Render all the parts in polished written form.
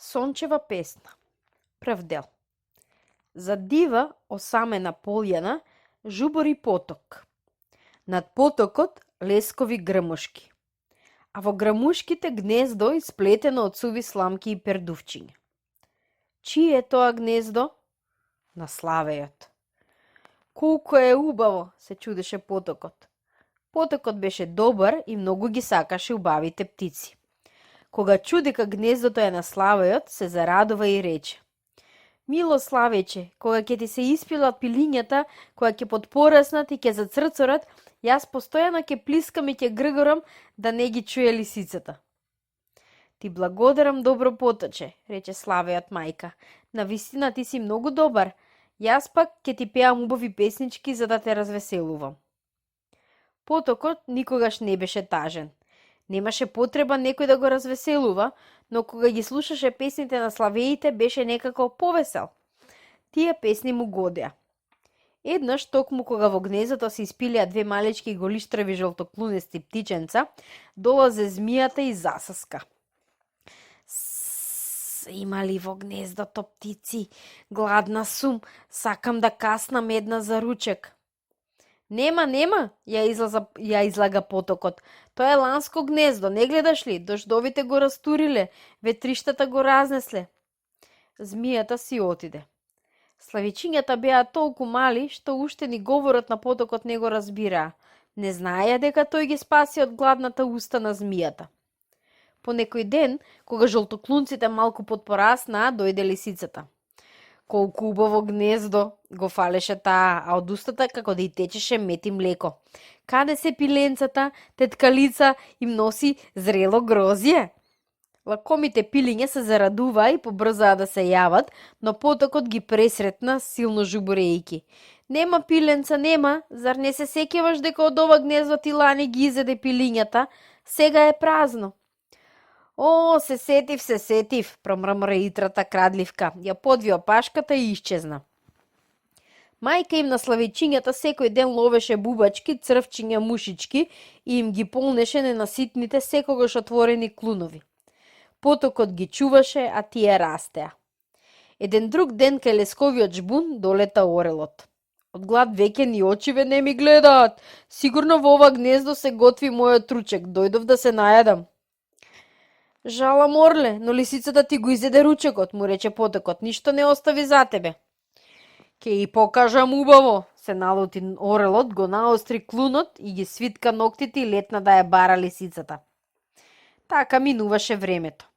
Сончева песна. Прв дел. За дива осамена полјана жубори поток. Над потокот лескови грмушки. А во грмушките гнездо исплетено од суви сламки и пердувчиња. Чие е тоа гнездо? На славејот. Колку е убаво, се чудеше потокот. Потокот беше добар и многу ги сакаше убавите птици. Кога чу дека гнездото е на славејот, се зарадува и рече: Мило славече, кога ќе ти се испилат пилињата, кога ќе подпораснат и ќе зацрцорат, јас постојано ќе плискам и ќе гргорам да не ги чуе лисицата. Ти благодарам, добро поточе, рече славејот мајка. Навистина ти си многу добар. Јас пак ќе ти пеам убави песнички за да те развеселувам. Потокот никогаш не беше тажен. Немаше потреба некој да го развеселува, но кога ги слушаше песните на славеите, беше некако повесел. Тие песни му годеа. Еднаш, токму кога во гнездото се испилија две малечки голиштрави жолтоклунести птиченца, долазе змијата и засаска. Има ли во гнездото птици? Гладна сум, сакам да каснам една за ручек. Нема, ја излага потокот. Тоа е ланско гнездо, не гледаш ли? Дождовите го растуриле, ветриштата го разнесле. Змијата си отиде. Славичињата беа толку мали, што уште ни говорот на потокот не го разбираа. Не знаеја дека тој ги спаси од гладната уста на змијата. По некој ден, кога жолтоклунците малку подпораснаа, дојде лисицата. Колку убаво гнездо, го фалеше таа, а од устата како да и течеше мед и млеко. Каде се пиленцата, теткалица им носи зрело грозје? Лакомите пилиња се зарадуваа и побрзаа да се јават, но потокот ги пресретна силно жуборејки. Нема пиленца, нема, зар не се сеќаваш дека од ова гнездо ти лани ги изеде пилињата? Сега е празно. О, се сетив, промрмори итрата крадливка, ја подвија пашката и исчезна. Мајка им на славичињата секој ден ловеше бубачки, црвчиња, мушички и им ги полнеше ненаситните секогаш отворени клунови. Потокот ги чуваше, а тие растеа. Еден друг ден кај лесковиот жбун долета орелот. Од глад веќе ни очиве не ми гледаат. Сигурно во ова гнездо се готви мојот ручек. Дојдов да се најадам. Жалам, орле, но лисицата ти го изеде ручекот, му рече потокот. Ништо не остави за тебе. Ке и покажам убаво, се налути орелот, го наостри клунот и ги свитка ноктите и летна да ја бара лисицата. Така минуваше времето.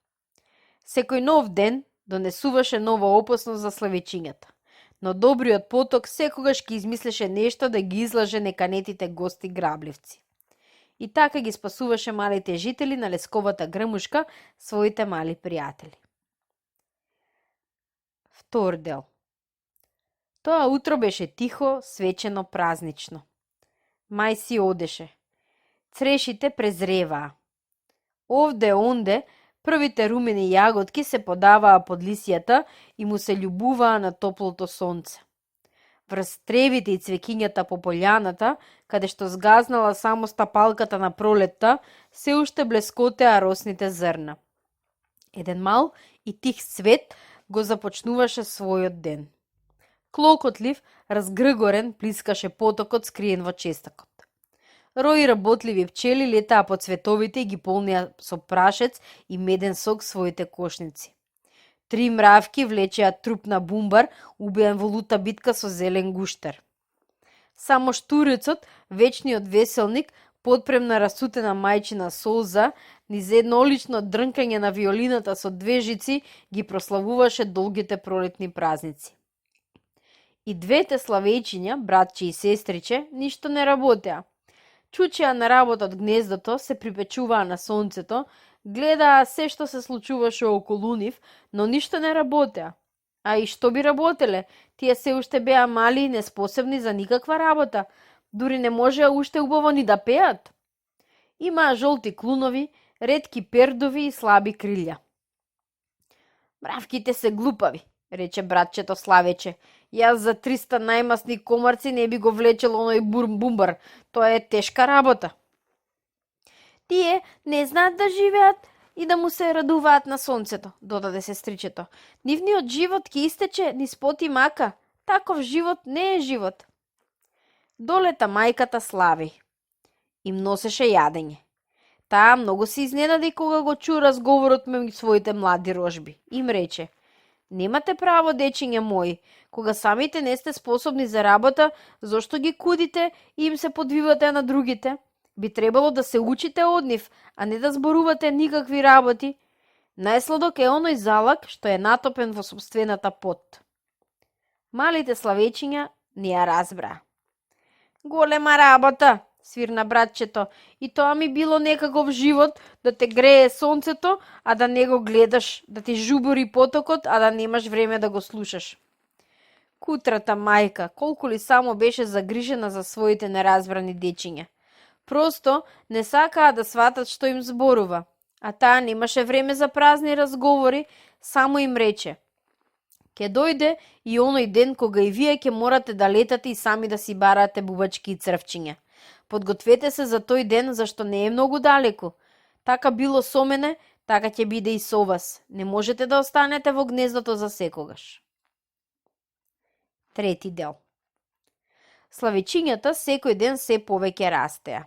Секој нов ден донесуваше нова опасност за славичињата. Но добриот поток секогаш ќе измислеше нешто да ги излаже неканетите гости грабливци. И така ги спасуваше малите жители на лесковата грмушка, своите мали пријатели. Втор дел. Тоа утро беше тихо, свечено, празнично. Мај си одеше. Црешите презреваа. Овде-онде, првите румени јаготки се подаваа под лисијата и му се љубуваа на топлото сонце. Врз тревите и цвеќињата по полјаната, каде што згазнала само стапалката на пролетта, се уште блескотеа росните зрна. Еден мал и тих цвет го започнуваше својот ден. Клокотлив, разгргорен, плискаше потокот скриен во честакот. Рои работливи пчели летаа по цветовите и ги полнеа со прашец и меден сок своите кошници. 3 мравки влечеа труп на бумбар, убиен во лута битка со зелен гуштер. Само штурецот, вечниот веселник, подпрем на расутена мајчина солза, низ еднолично дрнкање на виолината со 2 жици, ги прославуваше долгите пролетни празници. И двете славејчиња, братче и сестриче, ништо не работеа. Чучеа на работа од гнездото, се припечуваа на сонцето, гледаа се што се случуваше околу нив, но ништо не работеа. А и што би работеле? Тие се уште беа мали и неспособни за никаква работа. Дури не можеа уште убаво ни да пеат. Имаа жолти клунови, ретки пердови и слаби крилја. Мравките се глупави, рече братчето Славече. Јас за 300 најмасни комарци не би го влечел оној бумбар. Тоа е тешка работа. Тие не знаат да живеат и да му се радуваат на сонцето, додаде сестричето. Нивниот живот ќе истече низ пот и мака. Таков живот не е живот. Долета мајката Слави. Им носеше јадење. Таа многу се изненади кога го чу разговорот меѓу своите млади рожби. Им рече: немате право, дечиња мои, кога самите не сте способни за работа, зошто ги кудите и им се подвивате на другите? Би требало да се учите од нив, а не да зборувате никакви работи. Најсладок е оној залак што е натопен во собствената пот. Малите Славечиња не ја разбра. Голема работа, свирна братчето, и тоа ми било некаков живот, да те грее сонцето, а да не го гледаш, да ти жубори потокот, а да немаш време да го слушаш. Кутрата мајка, колку ли само беше загрижена за своите неразбрани дечиња. Просто не сакаа да сватат што им зборува, а таа немаше време за празни разговори, само им рече: ќе дојде и оној ден кога и вие ќе морате да летате и сами да си барате бубачки и црвчиња. Подгответе се за тој ден, зашто не е многу далеку. Така било со мене, така ќе биде и со вас. Не можете да останете во гнездото за секогаш. Трети дел. Славечињата секој ден се повеќе растеа.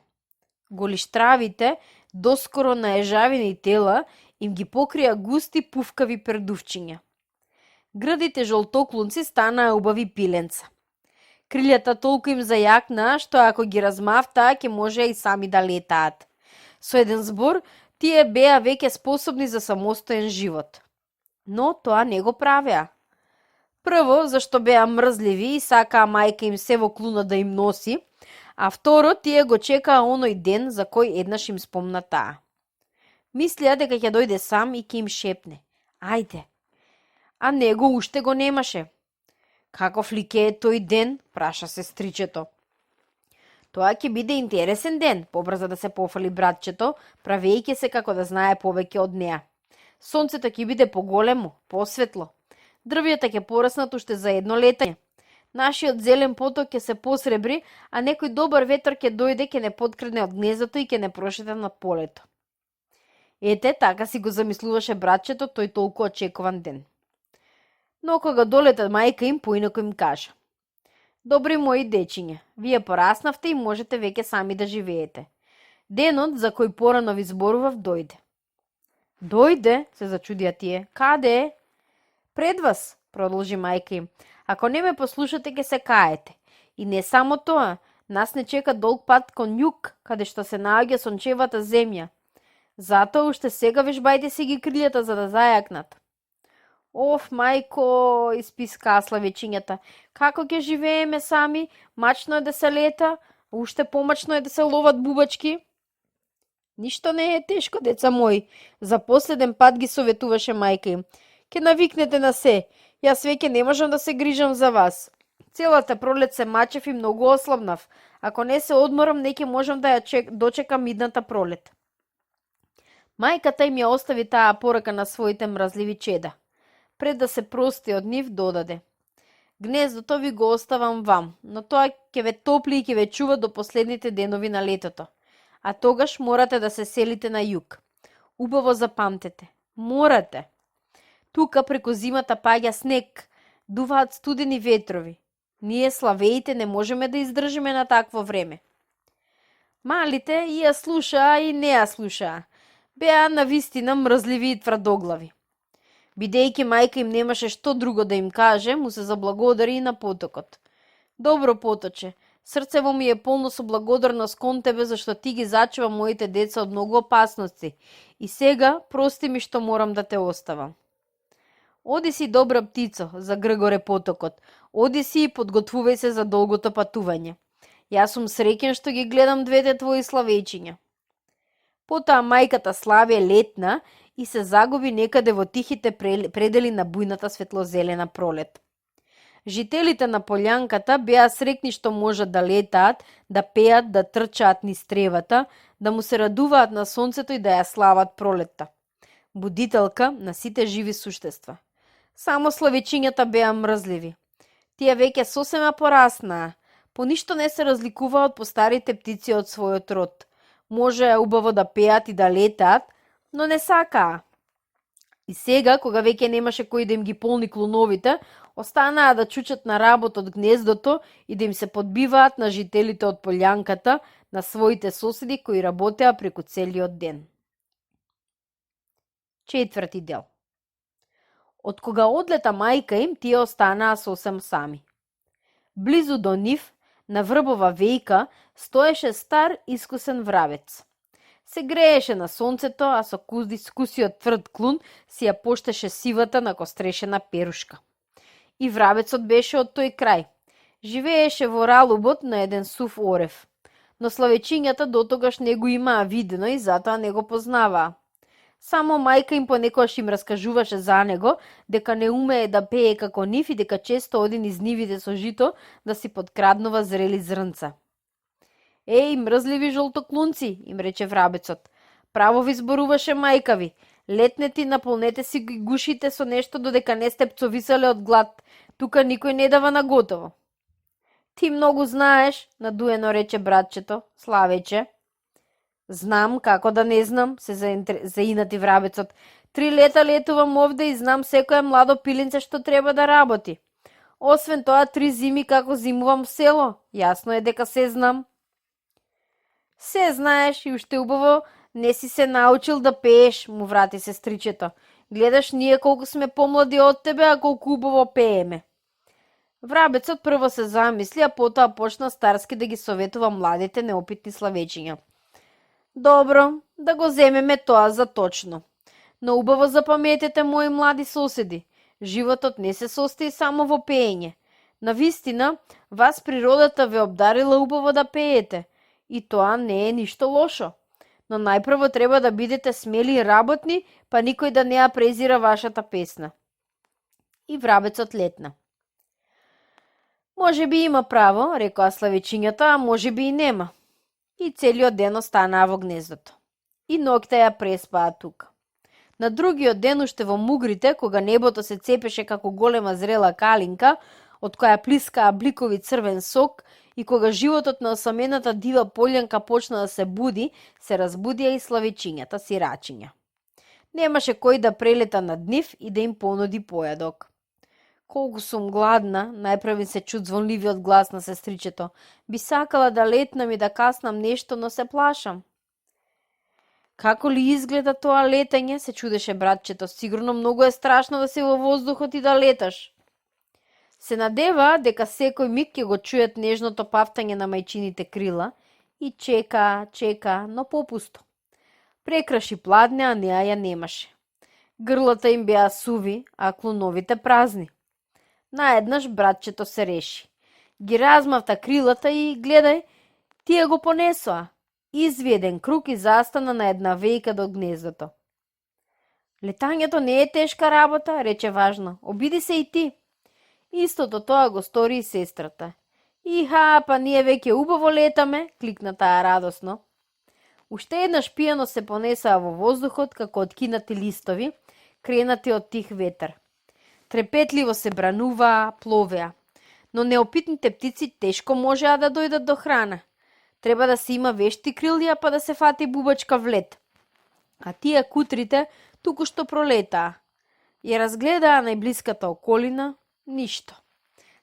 Голиштравите, доскоро наежавени тела, им ги покрија густи пуфкави пердувчиња. Грдите жолтоклунци станаа убави пиленца. Крилјата толку им зајакнаа, што ако ги размавтаа, ќе може и сами да летаат. Со еден збор, тие беа веќе способни за самостоен живот. Но тоа не го правеа. Прво, зашто беа мрзливи и сакаа мајка им се во клуна да им носи, а второ, тие го чекаа оној ден за кој еднаш им спомна таа. Мислеа дека ќе дојде сам и ќе им шепне: ајде. А него уште го немаше. Каков ли ке е тој ден, праша сестричето. Тоа ќе биде интересен ден, побрза да се пофали братчето, правејќи се како да знае повеќе од неа. Сонцето ќе биде поголемо, посветло. Дрвјата ќе пораснат уште за едно летање. Нашиот зелен поток ќе се посребри, а некој добар ветер ќе дојде, ќе не подкрне од гнездото и ќе не прошета на полето. Ете, така си го замислуваше братчето тој толку очекуван ден. Но кога долета мајка им, поинако им кажа: добри мои дечиња, вие пораснавте и можете веќе сами да живеете. Денот за кој порано ви зборував дојде. Дојде, се зачудија тие. Каде е? Пред вас, продолжи мајка им. Ако не ме послушате, ќе се каете. И не само тоа, нас не чека долг пат кон југ, каде што се наоѓа сончевата земја. Затоа уште сега вежбајте си ги крилјата за да зајакнат. Оф, мајко, испискаа Славечињата, како ќе живееме сами? Мачно е да се лета, уште помачно е да се ловат бубачки. Ништо не е тешко, деца мои, за последен пат ги советуваше мајка им. Ке навикнете на се, јас веќе не можам да се грижам за вас. Целата пролет се мачев и многу ослабнав. Ако не се одморам, не ќе можам да ја дочекам идната пролет. Мајката им ја остави таа порака на своите мразливи чеда. Пред да се прости од нив, додаде: гнездото ви го оставам вам, но тоа ќе ве топли и ќе ве чува до последните денови на летото. А тогаш морате да се селите на југ. Убаво запамтете. Морате. Тука преку зимата паѓа снег, дуваат студени ветрови. Ние славеите не можеме да издржиме на такво време. Малите и ја слушаа и не ја слушаа. Беа навистина мрзливи и тврдоглави. Бидејќи мајка им немаше што друго да им каже, му се заблагодари и на потокот. Добро поточе, срцево ми е полно со благодарност кон тебе зашто ти ги зачува моите деца од многу опасности. И сега прости ми што морам да те оставам. Оди си, добра птицо, за Гргоре потокот. Оди си и подготвувај се за долгото патување. Јас сум среќен што ги гледам двете твои Славејчиња. Потоа мајката Славе летна и се загуби некаде во тихите предели на бујната светлозелена пролет. Жителите на полјанката беа среќни што можат да летаат, да пеат, да трчаат низ тревата, да му се радуваат на сонцето и да ја слават пролетта. Будителка на сите живи суштества. Само Славечињата беа мрзливи. Тие веќе сосема пораснаа, по ништо не се разликуваат по старите птици од својот род. Може убаво да пеат и да летаат, но не сакаа. И сега, кога веќе немаше кој да им ги полни клуновите, останаа да чучат на работ од гнездото и да им се подбиваат на жителите од полјанката, на своите соседи кои работеа преку целиот ден. Четврти дел. Од кога одлета мајка им, тие останаа сосем сами. Близу до нив, на врбова вејка, стоеше стар искусен врабец. Се грееше на сонцето, а со скусиот тврд клун си ја поштеше сивата на кострешена перушка. И врабецот беше од тој крај. Живееше во ралубот на еден сув орев. Но славечињата дотогаш не го имаа видено и затоа не го познаваа. Само мајка им понекогаш им раскажуваше за него, дека не умее да пее како нив и дека често оди низ нивите со жито да си подкраднува зрели зрнца. Еј, мрзливи жолтоклунци, им рече врабецот. Право ви зборуваше мајка ви. Летнете, наполнете си ги гушите со нешто додека не сте пцовисале од глад. Тука никој не дава на готово. Ти многу знаеш, надуено рече братчето, Славече. Знам, како да не знам, се заинати врабецот. 3 лета летувам овде и знам секое младо пилинце што треба да работи. Освен тоа, 3 зими како зимувам в село. Јасно е дека се знам. Се знаеш и уште убаво не си се научил да пееш, му врати сестричето. Гледаш ние колку сме помлади од тебе, а колку убаво пееме. Врабецот прво се замисли, а потоа почна старски да ги советува младите неопитни славечиња. Добро, да го земеме тоа за точно. Но убаво запаметете, мои млади соседи. Животот не се состои само во пеење. Навистина, вас природата ве обдарила убаво да пеете. И тоа не е ништо лошо. Но најпрво треба да бидете смели и работни, па никој да не ја презира вашата песна. И врабецот летна. Може би има право, рекоа славечињата, а може би и нема. И целиот ден останаа во гнездото. И ноќта ја преспаа тука. На другиот ден, уште во мугрите, кога небото се цепеше како голема зрела калинка, од која плискаа бликови црвен сок, и кога животот на осамената дива полјанка почна да се буди, се разбудија и славечињата сирачиња. Немаше кој да прелета над нив и да им понуди појадок. Колку сум гладна, најпрви се чу звонливиот глас на сестричето. Би сакала да летнам и да каснам нешто, но се плашам. Како ли изгледа тоа летање, се чудеше братчето. Сигурно многу е страшно да си во воздухот и да леташ. Се надева дека секој миг ќе го чујат нежното пафтање на мајчините крила и чека, но попусто. Прекраши пладне, а неа ја немаше. Грлата им беа суви, а клуновите празни. Наеднаш братчето се реши. Ги размавта крилата и, гледај, тие го понесоа. Изви еден круг и застана на една вејка до гнездото. Летањето не е тешка работа, рече важно. Обиди се и ти. Истото тоа го стори и сестрата. Иха, па ние веќе убаво летаме, кликна таа радосно. Уште еднаш пијано се понесаа во воздухот како откинати листови, кренати од тих ветер. Трепетливо се брануваа, пловеа. Но неопитните птици тешко можеа да дојдат до храна. Треба да се има вешти крилја, па да се фати бубачка влет. А тие кутрите туку што пролетаа. Ја разгледаа најблиската околина, ништо.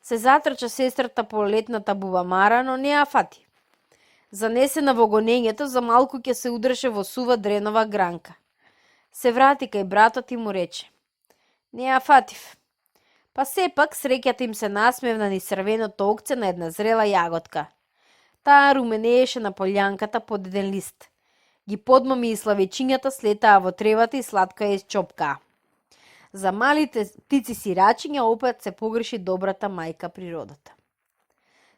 Се затрча сестрата по летната бубамара, но не ја фати. Занесена во гонењето, за малку ќе се удреше во сува дренова гранка. Се врати кај братот и му рече. Не ја фатив. Па сепак среќата им се насмевна низ црвеното окце на една зрела јаготка. Таа руменееше на полјанката под еден лист. Ги подмами и славечињата, слетаа во тревата и сладко ја изчопкаа. За малите птици сирачиња опет се погреши добрата мајка природата.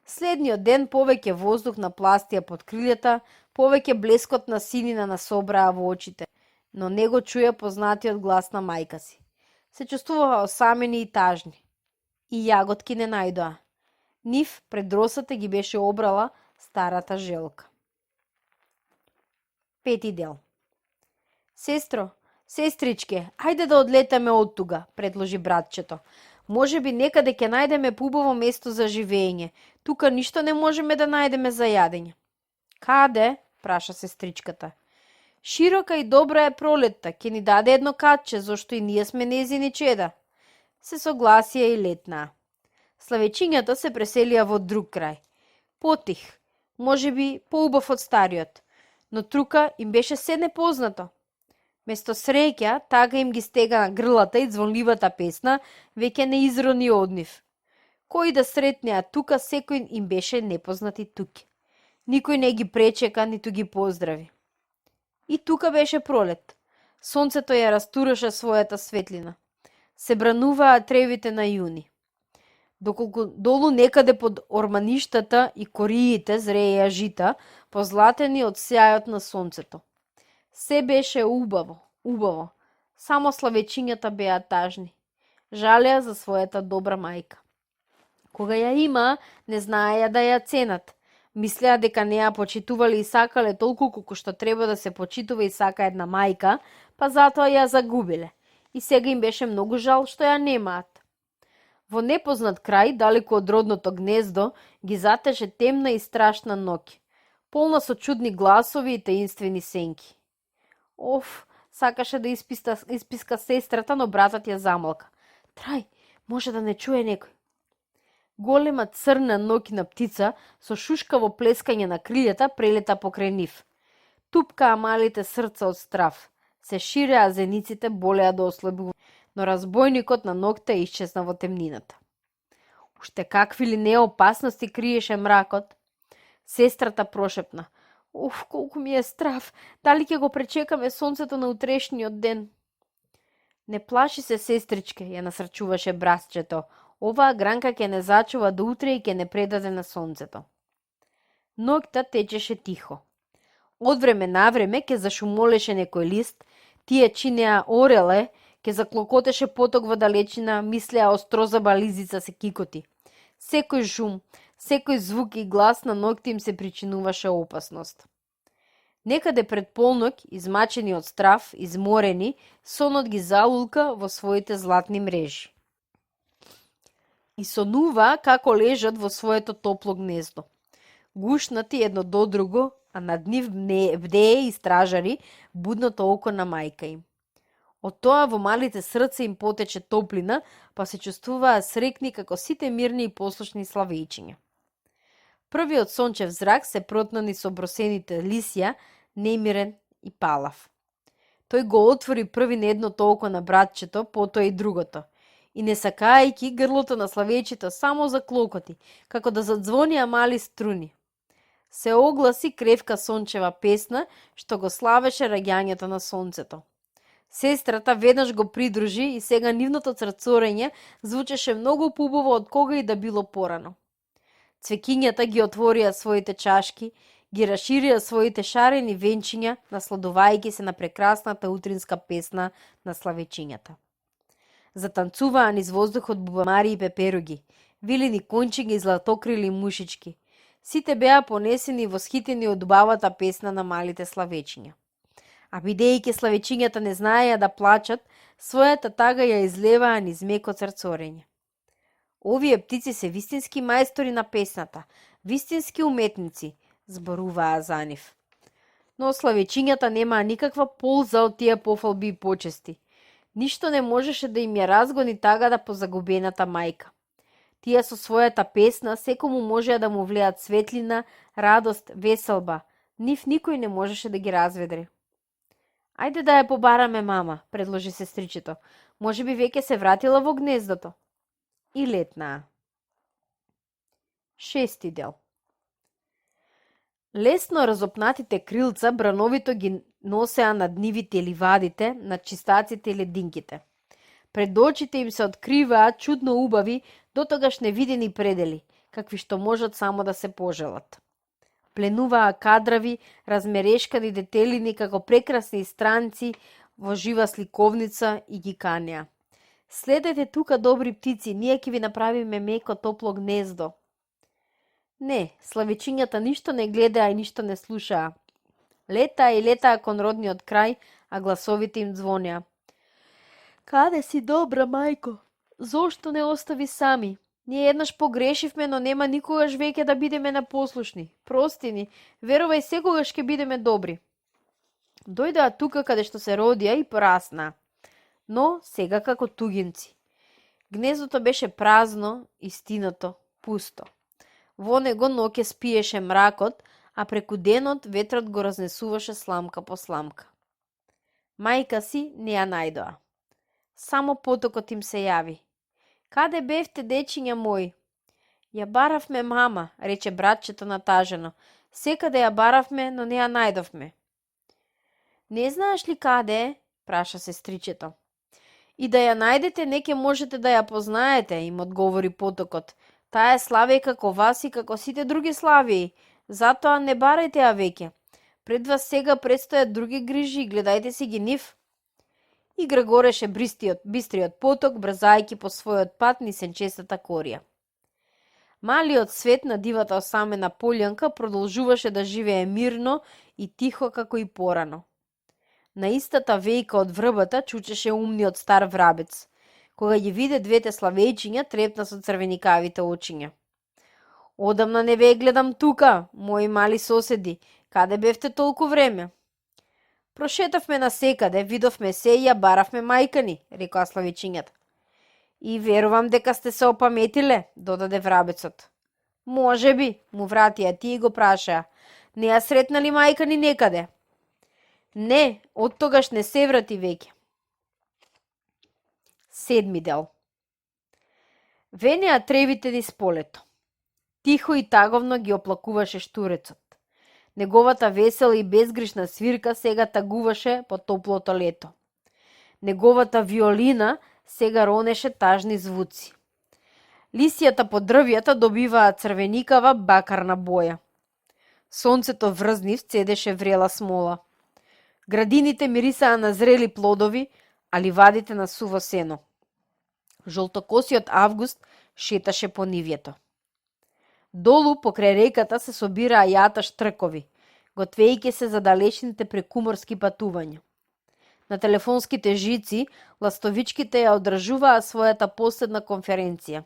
Следниот ден повеќе воздух на пластија под крилјата, повеќе блескот на синина на собраа во очите, но не го чуја познатиот глас на мајка си. Се чувствуваа осамени и тажни. И јаготки не најдоа. Нив пред росата ги беше обрала старата желка. Пети дел. Сестро, сестричке, ајде да одлетаме од туга, предложи братчето. Може би некаде ќе најдеме пубаво место за живење. Тука ништо не можеме да најдеме за јадење. Каде? Праша сестричката. Широка и добра е пролетта, ќе ни даде едно катче, зашто и ние сме незини чеда. Се согласија и летнаа. Славечињата се преселија во друг крај. Потих, може би поубав од стариот, но трука им беше се непознато. Место среќа, така им ги стега на грлата и звонливата песна, веќе не изрони од нив. Кои да сретнеа тука, секој им беше непознат и туки. Никој не ги пречека, ниту ги поздрави. И тука беше пролет. Сонцето ја растураше својата светлина. Се брануваа тревите на јуни. Доколку долу некаде под ормаништата и кориите зрееја жита, позлатени од сјајот на сонцето. Се беше убаво, убаво. Само славечињата беа тажни. Жалеа за својата добра мајка. Кога ја има, не знаеја да ја ценат. Мислеа дека не ја почитувале и сакале толку колку што треба да се почитува и сака една мајка, па затоа ја загубиле. И сега им беше многу жал што ја немаат. Во непознат крај, далеку од родното гнездо, ги затеше темна и страшна ноќ, полна со чудни гласови и таинствени сенки. Оф, сакаше да исписка сестрата, но братот ја замолка. Трај, може да не чуе некој. Голема црна ноќна птица со шушкаво плескање на крилјата прелета покрај нив. Тупкаа малите срца од страв. Се ширеа зениците, болеа да ослабуваат, но разбојникот на ноќта исчезна во темнината. Уште какви ли не опасности криеше мракот? Сестрата прошепна. Уф, колку ми е страв. Дали ќе го пречекаме сонцето на утрешниот ден? Не плаши се, сестричке, ја насрчуваше братчето. Оваа гранка ќе не зачува до утре и ќе не предаде на сонцето. Ноќта течеше тихо. Од време на време ќе зашумолеше некој лист, тие чинеа ореле, ќе заклокотеше поток во далечина, мислеа острозаба лизица се кикоти. Секој шум, секој звук и глас на ноќта им се причинуваше опасност. Некаде пред полноќ, измачени од страв, изморени, сонот ги залулка во своите златни мрежи. И сонува како лежат во своето топло гнездо. Гушнати едно до друго, а над нив бдее и стражари будното око на мајка им. Од тоа во малите срца им потече топлина, па се чувствуваа срекни како сите мирни и послушни славејчиња. Првиот сончев зрак се протнани со бросените лисја, немирен и палав. Тој го отвори први на едното око на братчето, потоа и другото. И не сакајќи, грлото на славејчето само заклокоти, како да задзвонија мали струни. Се огласи кревка сончева песна, што го славеше раѓањето на сонцето. Сестрата веднаш го придружи и сега нивното црцорење звучеше многу поубаво од кога и да било порано. Цвекињата ги отворија своите чашки, ги расширија своите шарени венчиња, насладувајќи се на прекрасната утринска песна на славечињата. Затанцуваа низ воздухот бубамари и пеперуги, вилени кончиња и златокрили мушички. Сите беа понесени восхитени од убавата песна на малите славечиња. А бидејќи славечињата не знаеја да плачат, својата тага ја излеваа низ меко црцорење. Овие птици се вистински мајстори на песната, вистински уметници, зборуваа за нив. Но славечињата немаа никаква полза од тие пофалби и почести. Ништо не можеше да им ја разгони тагата по загубената мајка. Тие со својата песна секому можеа да му влеат светлина, радост, веселба. Нив никој не можеше да ги разведри. Ајде да ја побараме мама, предложи сестричето. Може би веќе се вратила во гнездото. И летнаа. 6 дел. Лесно разопнатите крилца брановито ги носеа над нивите или вадите, над чистаците и лединките. Пред очите им се откриваа чудно убави, дотогаш невидени предели, какви што можат само да се пожелат. Пленуваа кадрави, размерешкани детелини како прекрасни странци во жива сликовница и ги канеа. Следете тука, добри птици, ние ќе ви направиме меко топло гнездо. Не, славечињата ништо не гледаа и ништо не слушаа. Летаа и летаа кон родниот крај, а гласовите им звонеа. Каде си, добра мајко? Зошто не остави сами? Ние еднаш погрешивме, но нема никогаш веќе да бидеме непослушни. Прости ни, верувај, секогаш ќе бидеме добри. Дојдоа тука каде што се родија и порасна, но сега како туѓенци. Гнездото беше празно, истиното, пусто. Во него ноќе спиеше мракот, а преку денот ветрот го разнесуваше сламка по сламка. Мајка си не ја најдоа. Само потокот им се јави. Каде бевте, дечиња мои? Ја баравме, мама, рече братчето натажено. Секаде ја баравме, но не ја најдовме. Не знаеш ли каде е? Праша сестричето. И да ја најдете, неке можете да ја познаете, им одговори потокот. Таа е славија како вас и како сите други славии. Затоа не барајте ја веќе. Пред вас сега предстојат други грижи, гледајте си ги нив. Игра гореше бистриот поток, брзајќи по својот пат низ сенчестата корија. Малиот свет на дивата осамена полјанка продолжуваше да живее мирно и тихо како и порано. На истата вејка од врбата чучеше умниот стар врабец. Кога ги виде двете славејчиња, трепна со црвеникавите очиња. Одамна не ве гледам тука, мои мали соседи, каде бевте толку време? Прошетавме насекаде, видовме се и ја баравме мајка ни, рекоа славејчињата. И верувам дека сте се опаметиле, додаде врабецот. Може би, му вратија тие и го прашаа. Не ја сретнали мајка ни некаде? Не, од тогаш не се врати веќе. 7 дел. Венеа тревите низ полето. Тихо и таговно ги оплакуваше штурецот. Неговата весела и безгришна свирка сега тагуваше по топлото лето. Неговата виолина сега ронеше тажни звуци. Лисијата по дрвјата добиваа црвеникава бакарна боја. Сонцето врз нив цедеше врела смола. Градините мирисаа на зрели плодови, а ливадите на суво сено. Жолтокосиот август шеташе по нивјето. Долу покрај реката се собираа јата штркови, готвејќи се за далечните прекуморски патувања. На телефонските жици ластовичките ја одржуваа својата последна конференција.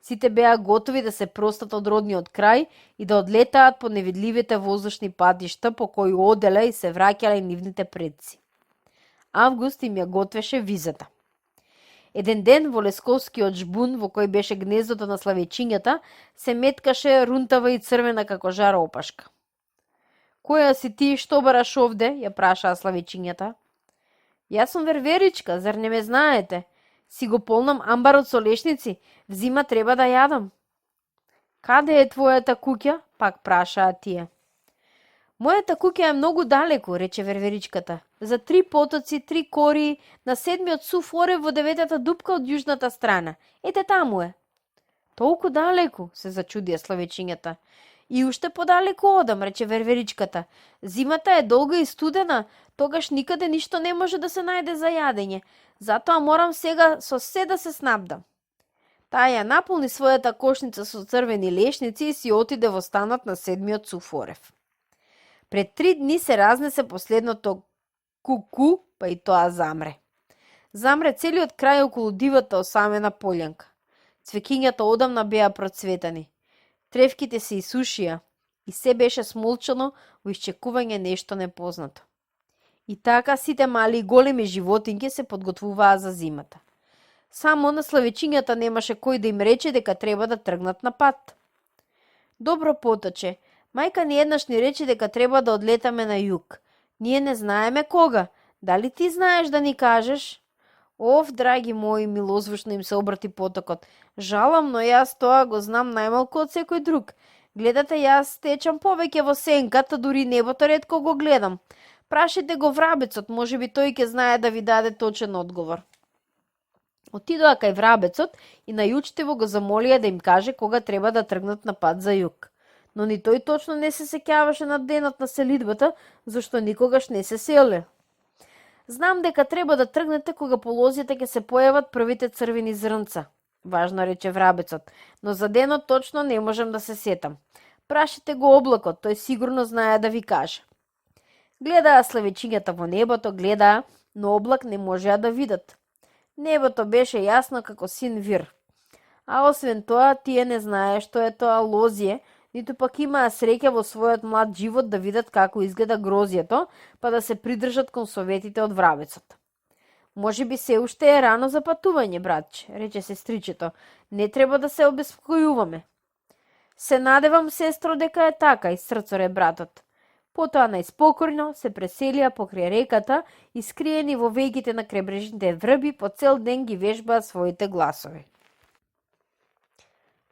Сите беа готови да се простат од родниот крај и да одлетаат по невидливите воздушни патишта по кои оделе и се враќале нивните предци. Август им ја готвеше визата. Еден ден во Лесковскиот жбун, во кој беше гнездото на славејчињата, се меткаше рунтава и црвена како жара опашка. Која си ти, што бараш овде? Ја прашаа славејчињата. Јас сум верверичка, зар не ме знаете? Си го полнам амбарот со лешници, взима треба да јадам. Каде е твојата куќа? Пак прашаа тие. Мојата куќа е многу далеку, рече верверичката. За 3 потоци, 3 кории, на 7-миот суфоре во 9-та дупка од јужната страна. Ете таму е. Толку далеку, се зачудија славејчињата. И уште подалеку одам, рече верверичката. Зимата е долга и студена, тогаш никаде ништо не може да се најде за јадење. Затоа морам сега со се да се снабдам. Таа ја наполни својата кошница со црвени лешници и си отиде во станот на 7-миот суфорев. Пред 3 дни се разнесе последното ку-ку, па и тоа замре. Замре целиот крај околу дивата осамена полјанка. Цвеќињата одамна беа процветани. Тревките се исушија и се беше смолчано во исчекување нешто непознато. И така сите мали и големи животинки се подготвуваа за зимата. Само на славејчињата немаше кој да им рече дека треба да тргнат на пат. Добро поточе, мајка ни еднаш ни рече дека треба да одлетаме на југ. Ние не знаеме кога. Дали ти знаеш да ни кажеш? Оф, драги мои, милозвучно им се обрати потокот. Жалам, но јас тоа го знам најмалку од секој друг. Гледате, јас течам повеќе во сенката, дури небото ретко го гледам. Прашите го врабецот, може би тој ќе знае да ви даде точен одговор. Отидоа кај врабецот и најучтиво го замолија да им каже кога треба да тргнат на пат за југ. Но ни тој точно не се сеќаваше на денот на селидбата, зашто никогаш не се селе. Знам дека треба да тргнете кога по лозите ќе се појават првите црвени зрнца, важно рече врабецот, но за денот точно не можам да се сетам. Прашите го облакот, тој сигурно знае да ви каже. Гледаа славејчињата во небото, гледаа, но облак не можеа да видат. Небото беше јасно како син вир. А освен тоа, тие не знае што е тоа лозие, ниту пак имаа среќа во својот млад живот да видат како изгледа грозјето, па да се придржат кон советите од врабецот. Може би се уште е рано за патување, братче, рече сестричето. Не треба да се обеспокојуваме. Се надевам, сестро, дека е така, исцрцоре братот. Потоа најспокойно се преселија покрај реката и скриени во вејките на крайбрежните врби по цел ден ги вежбаат своите гласови.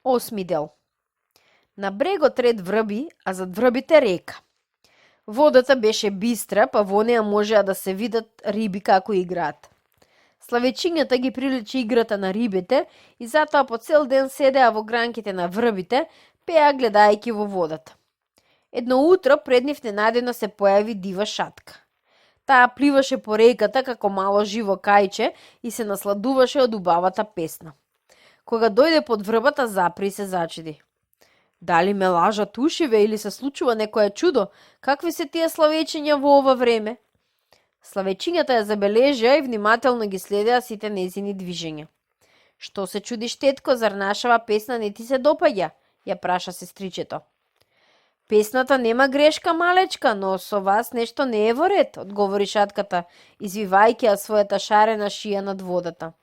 8 дел. На брегот ред врби, а зад врбите река. Водата беше бистра, па во неа можеа да се видат риби како играат. Славечињата ги приличи играта на рибите и затоа по цел ден седеа во гранките на врбите, пеа гледајќи во водата. Едно утро пред нив ненадено се појави дива шатка. Таа пливаше по реката како мало живо кајче и се насладуваше од убавата песна. Кога дојде под врбата, запри и се зачуди. Дали ме лажат ушиве или се случува некое чудо? Какви се тие славечиња во ова време? Славечињата ја забележаа и внимателно ги следеа сите нејзини движења. Што се чудиш, тетко, зар нашава песна не ти се допаѓа? Ја праша сестричето. Песната нема грешка, малечка, но со вас нешто не е во ред, одговори шатката, извивајќи ја својата шарена шија над водата.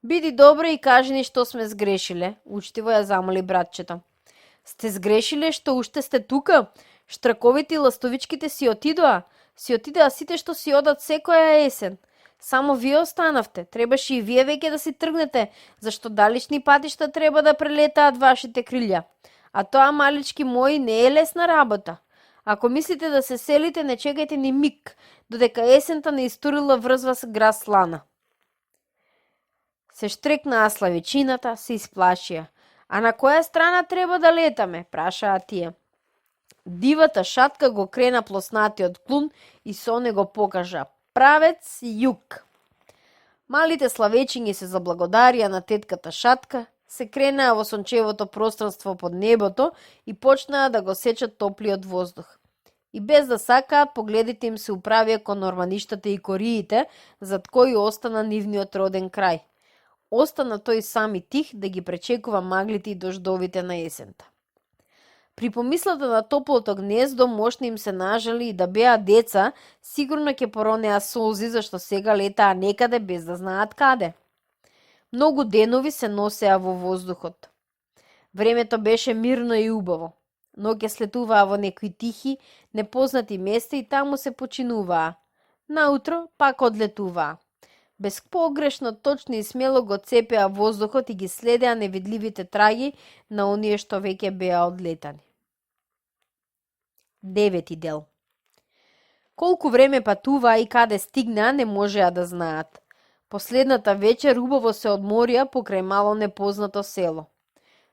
Биди добра и кажи ни што сме сгрешиле, учтиво ја замоли братчето. Сте сгрешиле што уште сте тука? Штраковите и ластовичките си отидоа? Си отидоа сите што си одат секоја есен. Само вие останавте. Требаше и вие веќе да си тргнете, зашто далечни патишта треба да прелетаат вашите крилја. А тоа, малички мои, не е лесна работа. Ако мислите да се селите, не чекајте ни миг, додека есента не истурила врз вас грас слана. Се штрекнаа славечината, се исплашија. А на која страна треба да летаме? Прашаа тие. Дивата шатка го крена плоснатиот клун и со него покажа правец југ. Малите славечињи се заблагодарија на тетката шатка, се кренаа во сончевото пространство под небото и почнаа да го сечат топлиот воздух. И без да сакаат, погледите им се управија кон нормаништата и кориите, зад кои остана нивниот роден крај. Остана тој сам и тих да ги пречекува маглите и дождовите на есента. При помислата на топлото гнездо, мошно им се нажали и да беа деца, сигурно ќе поронеа солзи, зашто сега летаа некаде без да знаат каде. Многу денови се носеа во воздухот. Времето беше мирно и убаво. Ноќе слетуваа во некои тихи, непознати места и таму се починуваа. Наутро пак одлетуваа. Безпогрешно, точно и смело го цепеа воздухот и ги следеа невидливите траги на оние што веќе беа одлетани. 9 дел. Колку време патуваа и каде стигнаа не можеа да знаат. Последната вечер убаво се одморија покрај мало непознато село.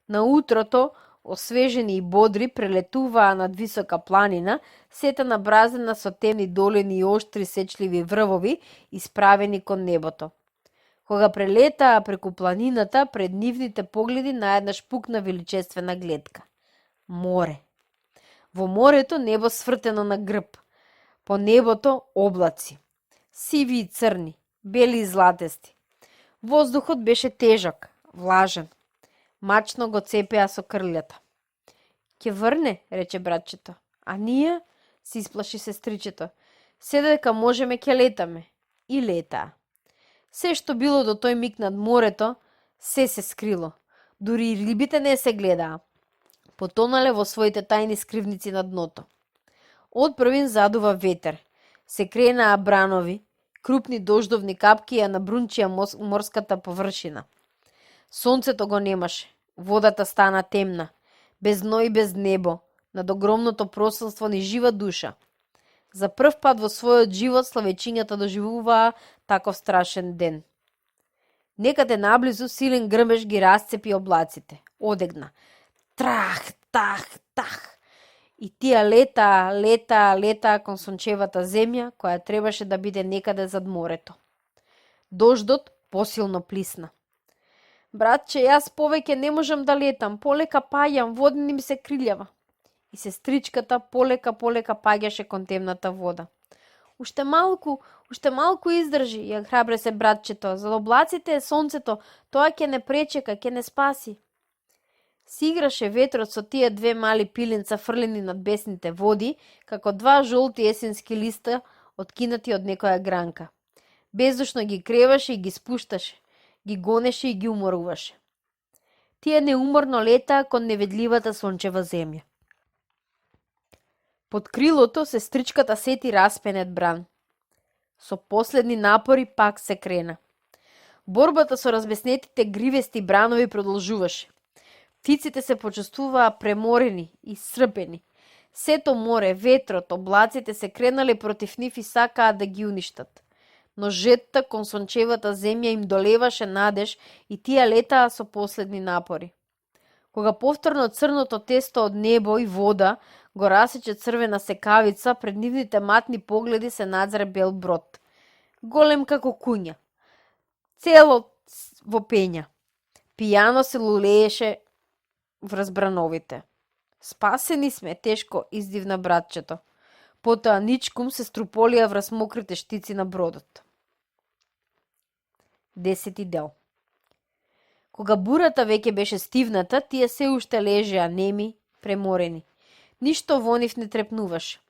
На утрото, освежени и бодри, прелетуваа над висока планина, сета набразена со темни долини и оштри сечливи врвови, исправени кон небото. Кога прелетаа преку планината, пред нивните погледи наеднаш пукна величествена гледка. Море. Во морето небо свртено на грб. По небото облаци. Сиви и црни, бели и златести. Воздухот беше тежок, влажен. Мачно го цепеа со крлјата. Ке врне, рече братчето. А ние, се исплаши сестричето. Се дека можеме ке летаме. И летаа. Се што било до тој миг над морето, се скрило. Дури и рибите не се гледаа. Потонале во своите тајни скривници на дното. Од првин задува ветер. Се кренаа бранови, крупни дождовни капки ја набрунчија морската површина. Сонцето го немаше. Водата стана темна. Без дно и без небо. Над огромното пространство ни жива душа. За прв пат во својот живот славечињата доживуваа таков страшен ден. Некаде наблизу силен грмеж ги расцепи облаците. Одегна. Трах, тах, тах. И тие летаа кон сончевата земја, која требаше да биде некаде зад морето. Дождот посилно плисна. Братче, јас повеќе не можам да летам, полека паѓам, водни ми се крилјава. И сестричката полека паѓаше кон темната вода. Уште малку издржи, ја храбре се братчето, за облаците е сонцето, тоа ќе не пречека, ќе не спаси. Си играше ветрот со тие две мали пиленца фрлени над бесните води, како два жолти есенски листа откинати од некоја гранка. Бездушно ги креваше и ги спушташе, ги гонеше и ги уморуваше. Тие неуморно летаа кон неведливата сончева земја. Под крилото сестричката сети распенет бран. Со последни напори пак се крена. Борбата со разбеснетите гривести бранови продолжуваше. Птиците се почувствуваа преморени и српени. Сето море, ветрот, облаците се кренали против нив и сакаа да ги уништат. Но жетта кон сончевата земја им долеваше надеж и тие летаа со последни напори. Кога повторно црното тесто од небо и вода го расече црвена секавица, пред нивните матни погледи се надзре бел брод. Голем како куња. Цело во пења. Пијано се лулееше врз брановите. Спасени сме, тешко издивна братчето. Потоа ничкум се струполија врз мокрите штици на бродот. 10 дел. Кога бурата веќе беше стивната, тие се уште лежеа неми, преморени. Ништо во нив не трепнуваше.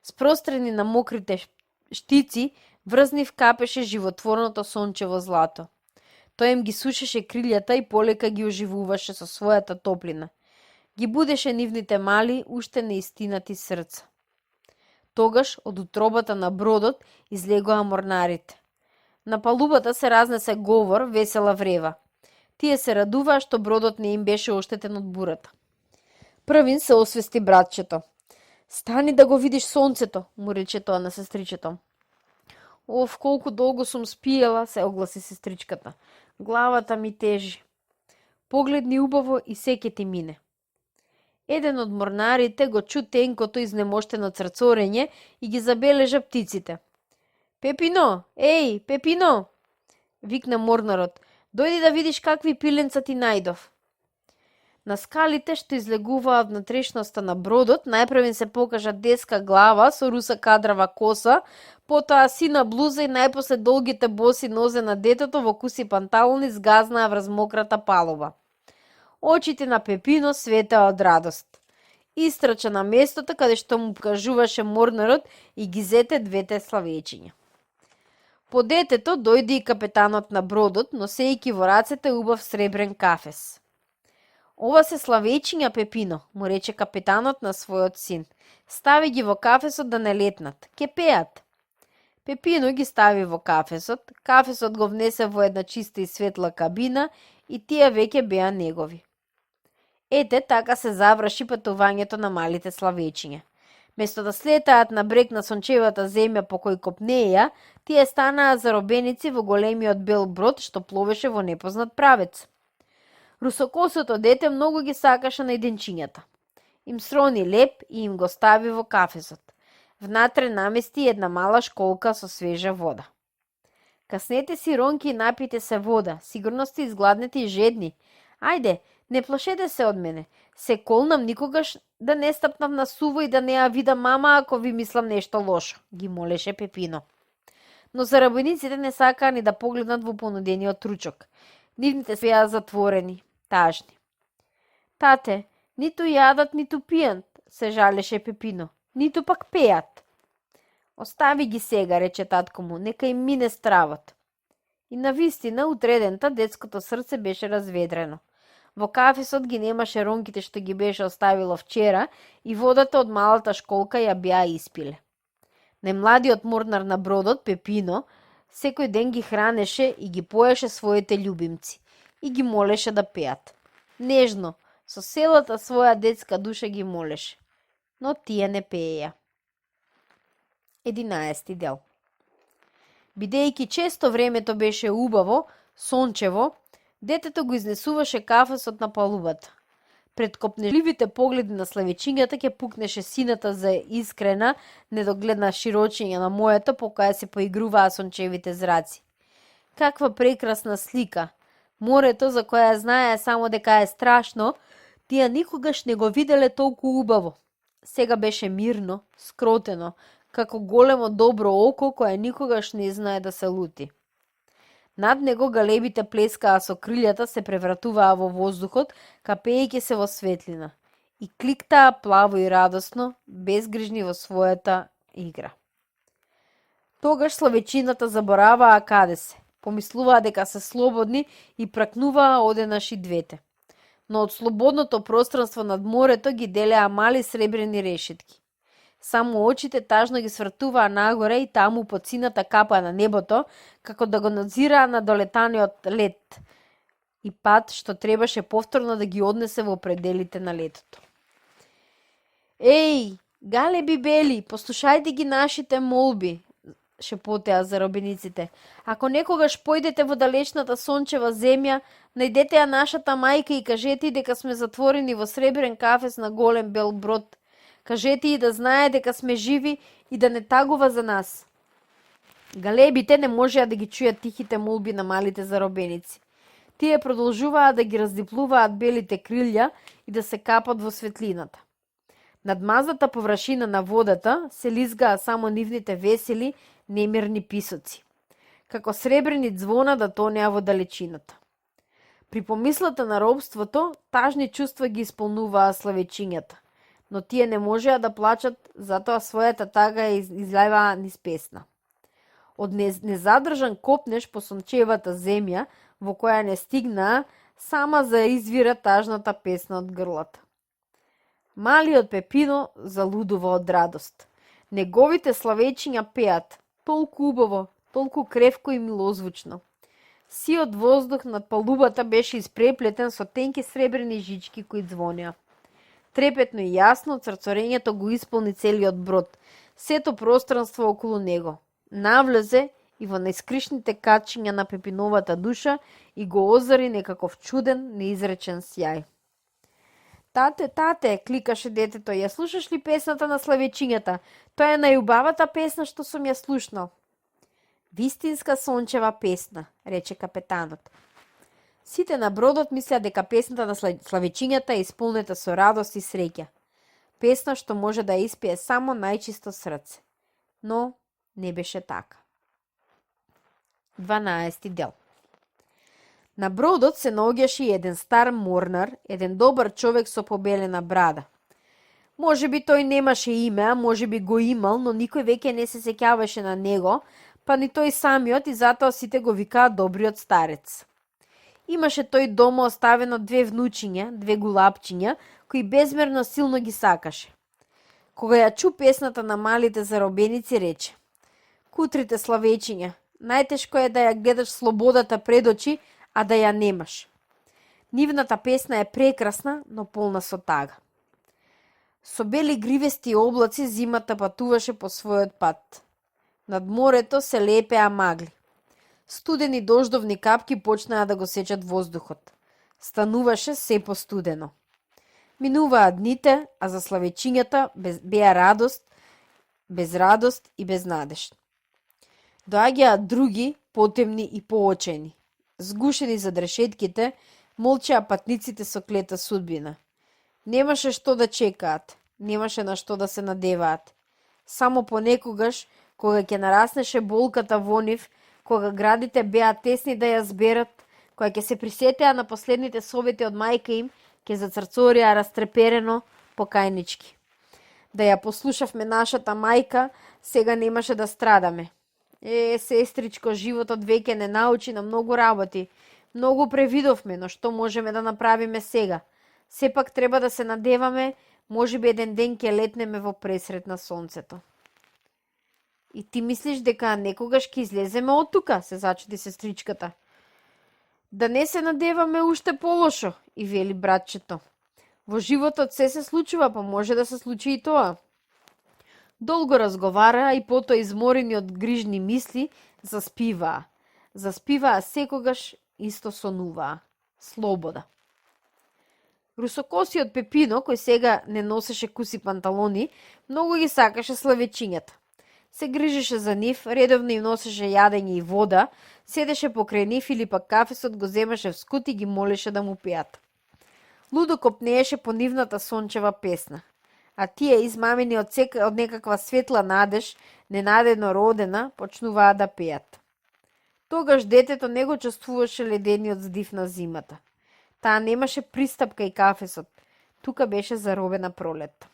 Спрострени на мокрите штици, врз нив капеше животворното сончево злато. Тој им ги сушеше крилјата и полека ги оживуваше со својата топлина. Ги будеше нивните мали, уште неистинати срца. Тогаш од утробата на бродот излегоа морнарите. На палубата се разнесе говор, весела врева. Тие се радуваа што бродот не им беше оштетен од бурата. Првин се освести братчето. Стани да го видиш сонцето, му рече тоа на сестричето. Оф, колку долго сум спиела, се огласи сестричката. Главата ми тежи. Погледни убаво и сеќе ти мине. Еден од морнарите го чу тенкото изнемоштено црцорење и ги забележа птиците. Пепино, еј, Пепино, викна морнарот, дојди да видиш какви пиленца ти најдов. На скалите што излегуваа од внатрешноста на бродот, најпрвен се покажа деска глава со руса кадрава коса, потоа сина блуза и најпосле долгите боси нозе на детето во куси панталони згазнаа врз мократа палуба. Очите на Пепино светеа од радост. Истрча на местото каде што му кажуваше морнарот и ги зете двете славечиња. По детето дојде и капетанот на бродот, носејќи во рацете убав сребрен кафес. Ова се славечиња, Пепино, му рече капетанот на својот син. Стави ги во кафесот да не летнат. Ке пеат. Пепино ги стави во кафесот. Кафесот го внесе во една чиста и светла кабина и тие веќе беа негови. Ете, така се заврши патувањето на малите славечиња. Место да слетаат на брег на сончевата земја по кој копнеја, тие станаа заробеници во големиот бел брод што пловеше во непознат правец. Русокосото дете многу ги сакаше на иденчињата. Им срони леп и им го стави во кафесот. Внатре намести една мала школка со свежа вода. Каснете си, Ронки, и напите се вода. Сигурно сте изгладнети и жедни. Ајде, не плашете се од мене. Се колнам никогаш да не стапнам на суво и да не ја видам мама ако ви мислам нешто лошо, ги молеше Пепино. Но заробениците не сакаа ни да погледнат во понудениот ручок. Нивните беа затворени, тажни. Тате, ниту јадат, ниту пијат, се жалеше Пепино, ниту пак пеат. Остави ги сега, рече татко му, нека им мине стравот. И навистина, утредента, детското срце беше разведрено. Во кафесот ги немаше ронките што ги беше оставило вчера и водата од малата школка ја беа испиле. Најмладиот морнар на бродот, Пепино, секој ден ги хранеше и ги поеше своите љубимци и ги молеше да пеат. Нежно, со селата своја детска душа ги молеше, но тие не пееја. 11 дел. Бидејќи често времето беше убаво, сончево, детето го изнесуваше кафесот на палубата. Пред копнеливите погледи на славечињата ќе пукнеше сината за искрена, недогледна широчиња на моето по која се поигруваа сончевите зраци. Каква прекрасна слика! Морето, за која знае само дека е страшно, тие никогаш не го виделе толку убаво. Сега беше мирно, скротено, како големо добро око кое никогаш не знае да се лути. Над него галебите плескаа со крилјата се превратуваа во воздухот, капејќи се во светлина. И кликтаа плаво и радосно, безгрижни во својата игра. Тогаш славечината забораваа каде се. Помислуваа дека се слободни и пракнуваа одеднаш и двете. Но од слободното пространство над морето ги делеа мали сребрени решетки. Само очите тажно ги свртуваа нагоре и таму по цината капа на небото, како да го надзираа на долетаниот лет и пат што требаше повторно да ги однесе во пределите на летото. Еј, галеби бели, послушајте ги нашите молби, шепотеа заробениците. Ако некогаш појдете во далечната сончева земја, најдете ја нашата мајка и кажете дека сме затворени во сребрен кафес на голем бел брод. Кажете и да знае дека сме живи и да не тагува за нас. Галебите не можеа да ги чујат тихите молби на малите заробеници. Тие продолжуваа да ги раздиплуваат белите крилја и да се капат во светлината. Над мазата површина на водата се лизгаа само нивните весели, немирни писоци. Како сребрени звона да тонеа во далечината. При помислата на робството, тажни чувства ги исполнуваа славечињата, но тие не можеа да плачат, затоа својата тага ја излеваа низ песна. Од незадржан копнеш по сончевата земја, во која не стигнаа, сама заизвира тажната песна од грлата. Малиот Пепино залудува од радост. Неговите славечиња пеат, толку убаво, толку кревко и милозвучно. Сиот воздух над палубата беше испреплетен со тенки сребрени жички кои звонеа. Трепетно и јасно црцорењето го исполни целиот брод, сето пространство околу него. Навлезе и во најскришните качиња на Пепиновата душа и го озари некаков чуден, неизречен сјај. Тате, тате, кликаше детето, ја слушаш ли песната на славечињата? Тоа е најубавата песна што сум ја слушнал. Вистинска сончева песна, рече капетанот. Сите на бродот мислеа дека песната на славечињата е исполнета со радост и среќа. Песна што може да испее само најчисто срце. Но не беше така. 12 дел. На бродот се наоѓаше и еден стар морнар, еден добар човек со побелена брада. Може би тој немаше име, а може би го имал, но никој веќе не се сеќаваше на него, па ни тој самиот и затоа сите го викаат добриот старец. Имаше тој дома оставено две внучиња, две гулапчиња, кои безмерно силно ги сакаше. Кога ја чу песната на малите заробеници, рече: Кутрите славечиња, најтешко е да ја гледаш слободата пред очи, а да ја немаш. Нивната песна е прекрасна, но полна со тага. Со бели гривести облаци зимата патуваше по својот пат. Над морето се лепеа магли. Студени дождовни капки почнаа да го сечат воздухот. Стануваше се постудено. Минуваа дните, а за славечињата беа радост, без радост и без надеж. Доаѓаат други, потемни и поочени. Згушени за решетките, молчеа патниците со клета судбина. Немаше што да чекаат, немаше на што да се надеваат. Само понекогаш, кога ќе нараснеше болката во нив, кога градите беа тесни да ја зберат, кога ќе се присетеа на последните совети од мајка им, ќе зацрцорија растреперено, покајнички. Да ја послушавме нашата мајка, сега немаше да страдаме. Сестричко, животот веќе не научи на многу работи. Многу превидовме, но што можеме да направиме сега? Сепак треба да се надеваме, можеби еден ден ќе летнеме во пресрет на сонцето. И ти мислиш дека некогаш ќе излеземе од тука, се зачуди сестричката. Да не се надеваме уште полошо, и вели братчето. Во животот се случува, па може да се случи и тоа. Долго разговараа и потоа изморени од грижни мисли заспиваа. Заспиваа секогаш, исто сонуваа. Слобода. Русокосиот Пепино, кој сега не носеше куси панталони, многу ги сакаше славечињата. Се грижеше за нив, редовно им носеше јадење и вода, седеше покрај нив или пак кафесот го земаше в скут и ги молеше да му пеат. Лудо копнееше по нивната сончева песна, а тие измамени од некаква светла надеж, ненадедно родена, почнуваа да пеат. Тогаш детето не го чувствуваше ледениот здив на зимата. Таа немаше пристап кај кафесот. Тука беше заробена пролет.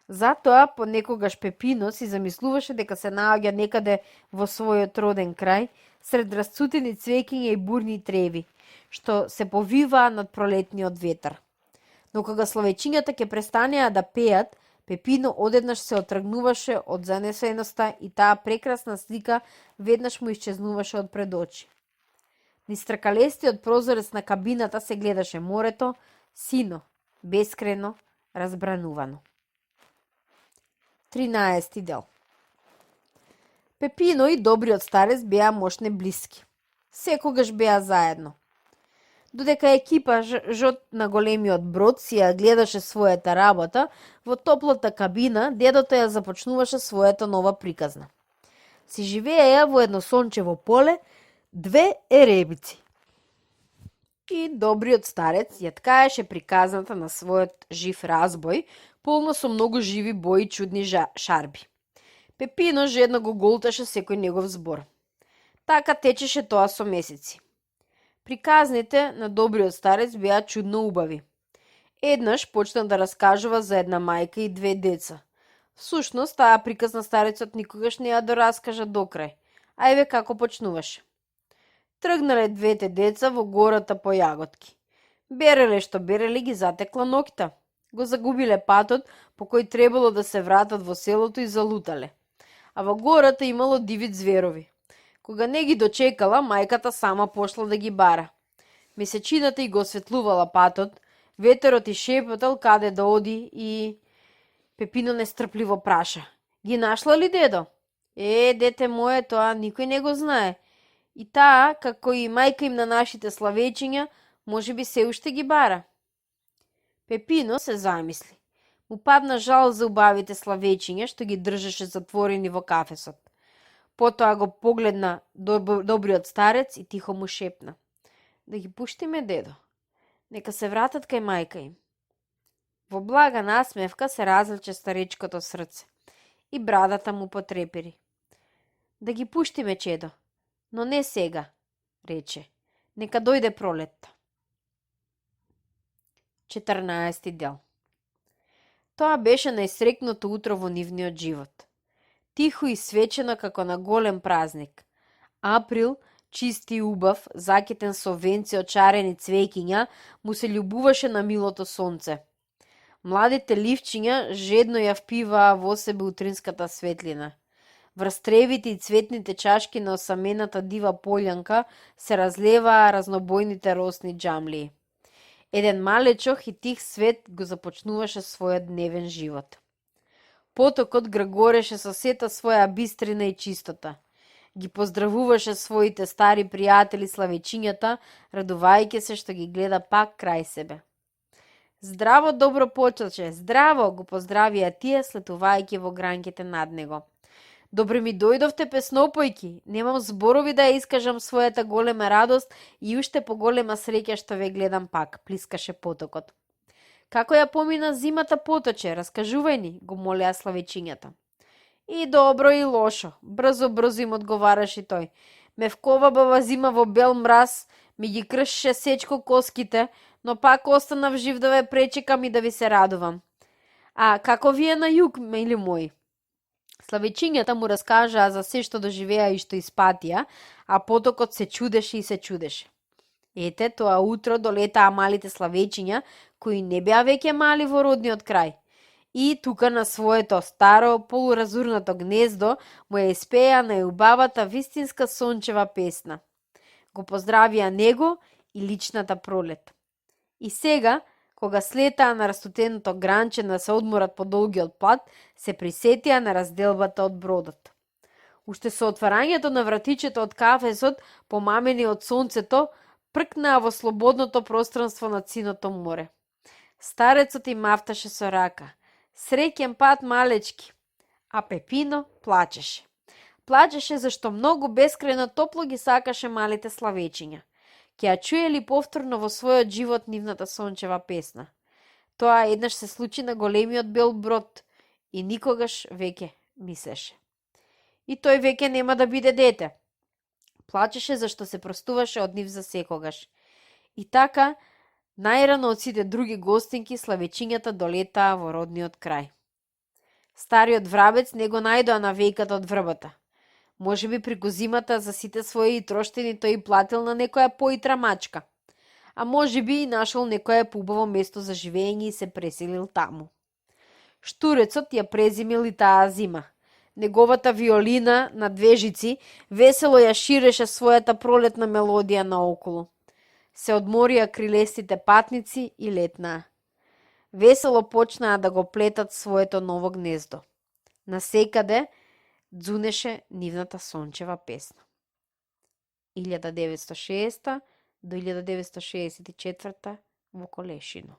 Затоа понекогаш Пепино си замислуваше дека се наоѓа некаде во својот роден крај, сред расцутени цвеќиња и бурни треви, што се повиваа над пролетниот ветар. Но кога словеќињата ќе престанеа да пеат, Пепино одеднаш се отргнуваше од занесеността и таа прекрасна слика веднаш му исчезнуваше од пред очи. Низ тркалестиот прозорец на кабината се гледаше морето, сино, бескрено, разбранувано. 13 дел. Пепино и добриот старец беа мошне блиски. Секогаш беа заедно. Додека екипажот на големиот брод си ја гледаше својата работа, во топлата кабина дедото ја започнуваше својата нова приказна. Си живееја во едно сончево поле две еребици. И добриот старец ја ткаеше приказната на својот жив разбој, полно со многу живи бои и чудни шарби. Пепино жедно го голташе секој негов збор. Така течеше тоа со месеци. Приказните на добриот старец беа чудно убави. Еднаш почна да раскажува за една мајка и две деца. Всушност, таа приказна старецот никогаш не ја дораскажа до крај. А еве како почнуваше. Тргнале двете деца во гората по јаготки. Береле што береле, ги затекла ноќта. Го загубиле патот по кој требало да се вратат во селото и залутале. А во гората имало диви зверови. Кога не ги дочекала, мајката сама пошла да ги бара. Месечината и го осветлувала патот, ветерот и шепотал каде да оди и... Пепино нестрпливо праша. Ги нашла ли дедо? Дете мое, тоа никој не го знае. И таа, како и мајка им на нашите славејчиња, може би се уште ги бара. Пепино се замисли. Му падна жал за убавите славејчиња што ги држеше затворени во кафесот. Потоа го погледна добриот старец и тихо му шепна. Да ги пуштиме, дедо. Нека се вратат кај мајка им. Во блага насмевка се разлече старечкото срце и брадата му потрепери. Да ги пуштиме, чедо, но не сега, рече. Нека дојде пролетта. 14 дел. Тоа беше најсрекното утро во нивниот живот. Тихо и свечено како на голем празник. Април, чист и убав, закитен со венци од шарени цвеќиња, му се љубуваше на милото сонце. Младите ливчиња жедно ја впиваа во себе утринската светлина. Врз тревите и цветните чашки на осамената дива полјанка се разлеваа разнобојните росни џамлии. Еден малечок и тих свет го започнуваше својот дневен живот. Потокот гргореше со сета своја бистрина и чистота. Ги поздравуваше своите стари пријатели славеќињата, радувајќи се што ги гледа пак крај себе. Здраво, добро почече, здраво, го поздравија тие, слетувајќи во гранките над него. Добре ми дојдовте песнопојки, немам зборови да ја искажам својата голема радост и уште поголема среќа што ве гледам пак, плискаше потокот. Како ја помина зимата, поточе, раскажувај ни, го молеа славеќињата. И добро и лошо, брзо им одговараше тој. Мевкова баба зима во бел мраз, ми ги кршеше сечко коските, но пак останав жив да ве пречекам и да ви се радувам. А како ви е на југ, мили мои? Славеќињата му раскажаа за се што доживеа и што испатија, а потокот се чудеше и се чудеше. Ете, тоа утро долетаа малите славеќиња, кои не беа веќе мали во родниот крај. И тука на своето старо, полуразурнато гнездо му ја испеа најубавата вистинска сончева песна. Го поздравија него и личната пролет. И сега, кога слетаа на растутеното гранче да се одморат по долгиот пат, се присетија на разделбата од бродот. Уште со отварањето на вратичето од кафесот, помамени од сонцето, пркнаа во слободното пространство над синото море. Старецот им мафташе со рака. Среќен пат, малечки. А Пепино плачеше. Плачеше зашто многу бескрајно топло ги сакаше малите славеќиња. Ќе ја чуе ли повторно во својот живот нивната сончева песна? Тоа еднаш се случи на големиот бел брод и никогаш веќе мислеше. И тој веќе нема да биде дете. Плачеше зашто се простуваше од нив за секогаш. И така, најрано од сите други гостинки, славечињата долетаа во родниот крај. Стариот врабец не го најдоа на вејката од врбата. Можеби преку зимата за сите своји троштини тој платил на некоја поитра мачка. А можеби и нашол некое поубаво место за живење и се преселил таму. Штурецот ја презимил и таа зима. Неговата виолина на двежици весело ја ширеше својата пролетна мелодија наоколу. Се одморија крилестите патници и летнаа. Весело почнаа да го плетат своето ново гнездо. Насекаде дзунеше нивната сончева песна. 1906 до 1964 во Колешино.